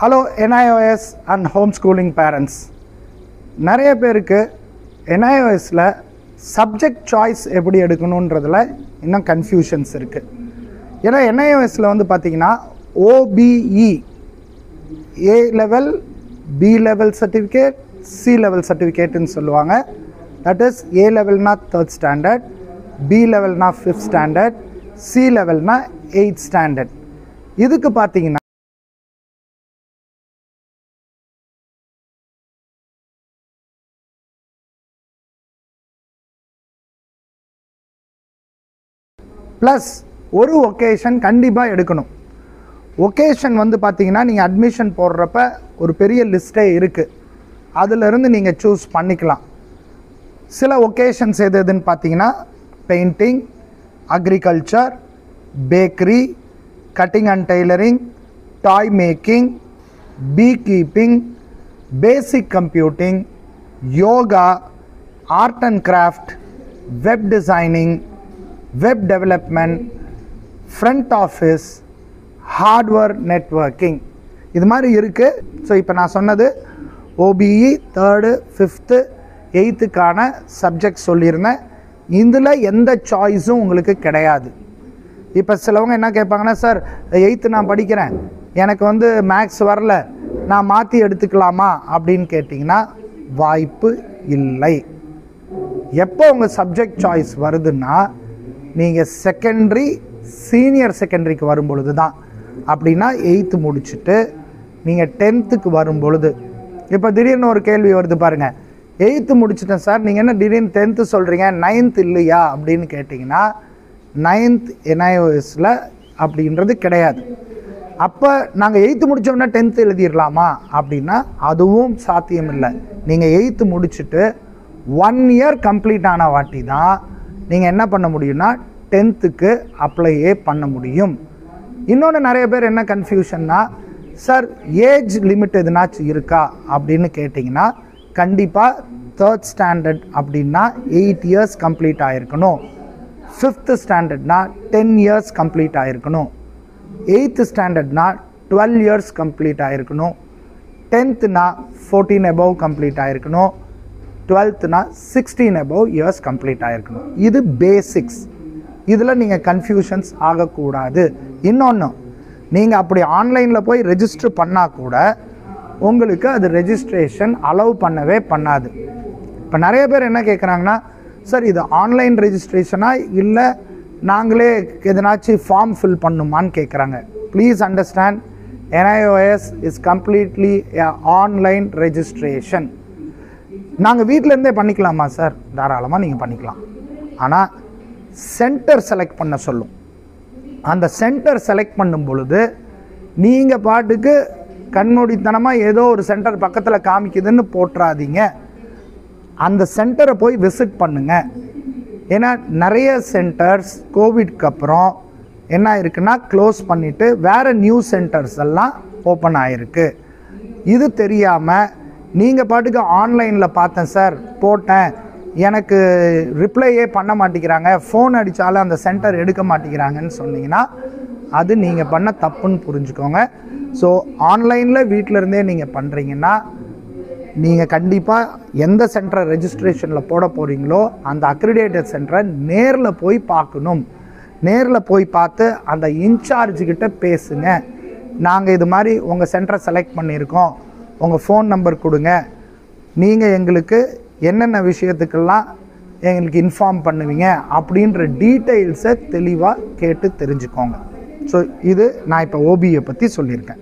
Hello NIOS and home schooling parents. நிறைய பேருக்கு NIOSல subject choice எப்படி எடுக்கணுன்றதில் இன்னும் கன்ஃபியூஷன்ஸ் இருக்குது. ஏன்னா NIOSல வந்து பார்த்திங்கன்னா OBE A level, B level certificate, C level சர்டிஃபிகேட்டுன்னு சொல்லுவாங்க. தட் இஸ் A லெவல்னா 3rd ஸ்டாண்டர்ட், B லெவல்னா 5th ஸ்டாண்டர்ட், C லெவல்னா 8th ஸ்டாண்டர்ட். இதுக்கு பார்த்தீங்கன்னா ப்ளஸ் ஒரு ஒகேஷன் கண்டிப்பாக எடுக்கணும். ஒகேஷன் வந்து பார்த்தீங்கன்னா நீங்கள் அட்மிஷன் போடுறப்ப ஒரு பெரிய லிஸ்ட்டே இருக்குது. அதிலிருந்து நீங்கள் சூஸ் பண்ணிக்கலாம். சில ஒகேஷன்ஸ் எதுன்னு பார்த்தீங்கன்னா painting, agriculture, bakery, cutting and tailoring, toy making, beekeeping, basic computing, yoga, art and craft, web designing, web development, front office, hardware networking, இது மாதிரி இருக்குது. ஸோ இப்போ நான் சொன்னது OBE 3rd, 5th, 8th subject சொல்லியிருந்தேன். இதில் எந்த சாய்ஸும் உங்களுக்கு கிடையாது. இப்போ சிலவங்க என்ன கேட்பாங்கன்னா, சார் 8th நான் படிக்கிறேன், எனக்கு வந்து மேக்ஸ் வரல, நான் மாற்றி எடுத்துக்கலாமா அப்படின்னு கேட்டிங்கன்னா வாய்ப்பு இல்லை. எப்போ உங்கள் சப்ஜெக்ட் சாய்ஸ் வருதுன்னா நீங்கள் செகண்டரி, சீனியர் செகண்டரிக்கு வரும்பொழுது தான். அப்படின்னா 8th முடிச்சுட்டு நீங்கள் 10th வரும் பொழுது. இப்போ திடீர்னு ஒரு கேள்வி வருது பாருங்கள், 8th முடிச்சுட்டேன் சார், நீங்கள் என்ன திடீர்னு 10th சொல்கிறீங்க, 9th இல்லையா அப்படின்னு கேட்டிங்கன்னா 9th NIOSல அப்படின்றது கிடையாது. அப்போ நாங்கள் 8th முடித்தோம்னா 10th எழுதிடலாமா அப்படின்னா அதுவும் சாத்தியம் இல்லை. நீங்கள் 8th முடிச்சுட்டு 1 year கம்ப்ளீட் ஆன வாட்டி தான் நீங்கள் என்ன பண்ண முடியும்னா 10th அப்ளையே பண்ண முடியும். இன்னொன்று நிறைய பேர் என்ன கன்ஃபியூஷன்னா, சார் ஏஜ் லிமிட் எதுனாச்சும் இருக்கா அப்படின்னு கேட்டிங்கன்னா கண்டிப்பாக 3rd ஸ்டாண்டர்ட் அப்படின்னா 8 years கம்ப்ளீட் ஆகிருக்கணும், 5th ஸ்டாண்டர்ட்னா 10 years கம்ப்ளீட் ஆகிருக்கணும், 8th ஸ்டாண்டர்ட்னா 12 years கம்ப்ளீட் ஆகிருக்கணும், 10thனா 14 above கம்ப்ளீட் ஆகிருக்கணும், 12thனா 16 above years கம்ப்ளீட் ஆகிருக்கணும். இது பேசிக்ஸ். இதில் நீங்கள் கன்ஃபியூஷன்ஸ் ஆகக்கூடாது. இன்னொன்று, நீங்கள் அப்படி ஆன்லைனில் போய் ரெஜிஸ்டர் பண்ணால் கூட உங்களுக்கு அது ரெஜிஸ்ட்ரேஷன் அலோவ் பண்ணவே பண்ணாது. இப்போ நிறைய பேர் என்ன கேட்குறாங்கன்னா, சார் இது ஆன்லைன் ரெஜிஸ்ட்ரேஷனா இல்லை நாங்களே எதனாச்சும் ஃபார்ம் ஃபில் பண்ணுமான்னு கேட்குறாங்க. Please understand, NIOS is completely online registration. நாங்கள் வீட்டிலேருந்தே பண்ணிக்கலாமா சார்? தாராளமாக நீங்கள் பண்ணிக்கலாம். ஆனால் சென்டர் செலக்ட் பண்ண சொல்லும். அந்த சென்டர் செலக்ட் பண்ணும் பொழுது நீங்கள் பாட்டுக்கு கண்மூடித்தனமாக ஏதோ ஒரு சென்டர் பக்கத்தில் காமிக்குதுன்னு போட்டுறாதீங்க. அந்த சென்டரை போய் விசிட் பண்ணுங்க. ஏன்னா நிறைய சென்டர்ஸ் கோவிட்க்கு அப்புறம் என்ன இருக்குன்னா க்ளோஸ் பண்ணிவிட்டு வேறு நியூ சென்டர்ஸ் எல்லாம் ஓப்பன் ஆகிருக்கு. இது தெரியாமல் நீங்கள் பாட்டுக்கு ஆன்லைனில் பார்த்தேன் சார், போட்டேன், எனக்கு ரிப்ளையே பண்ண மாட்டேங்கிறாங்க, ஃபோன் அடித்தாலும் அந்த சென்டர் எடுக்க மாட்டேங்கிறாங்கன்னு சொன்னீங்கன்னா அது நீங்கள் பண்ண தப்புன்னு புரிஞ்சுக்கோங்க. ஸோ ஆன்லைனில் வீட்டிலருந்தே நீங்கள் பண்ணுறீங்கன்னா நீங்கள் கண்டிப்பாக எந்த சென்டரை ரெஜிஸ்ட்ரேஷனில் போட போகிறீங்களோ அந்த அக்ரிடேட்டட் சென்டரை நேரில் போய் பார்க்கணும். நேரில் போய் பார்த்து அந்த இன்சார்ஜுக்கிட்ட பேசுங்க. நாங்கள் இது மாதிரி உங்கள் சென்டரை செலக்ட் பண்ணியிருக்கோம், உங்கள் ஃபோன் நம்பர் கொடுங்க, நீங்கள் எங்களுக்கு என்னென்ன விஷயத்துக்கெல்லாம் எங்களுக்கு இன்ஃபார்ம் பண்ணுவீங்க அப்படின்ற டீட்டெயில்ஸை தெளிவாக கேட்டு தெரிஞ்சுக்கோங்க. ஸோ இது நான் இப்போ OBE பற்றி சொல்லியிருக்கேன்.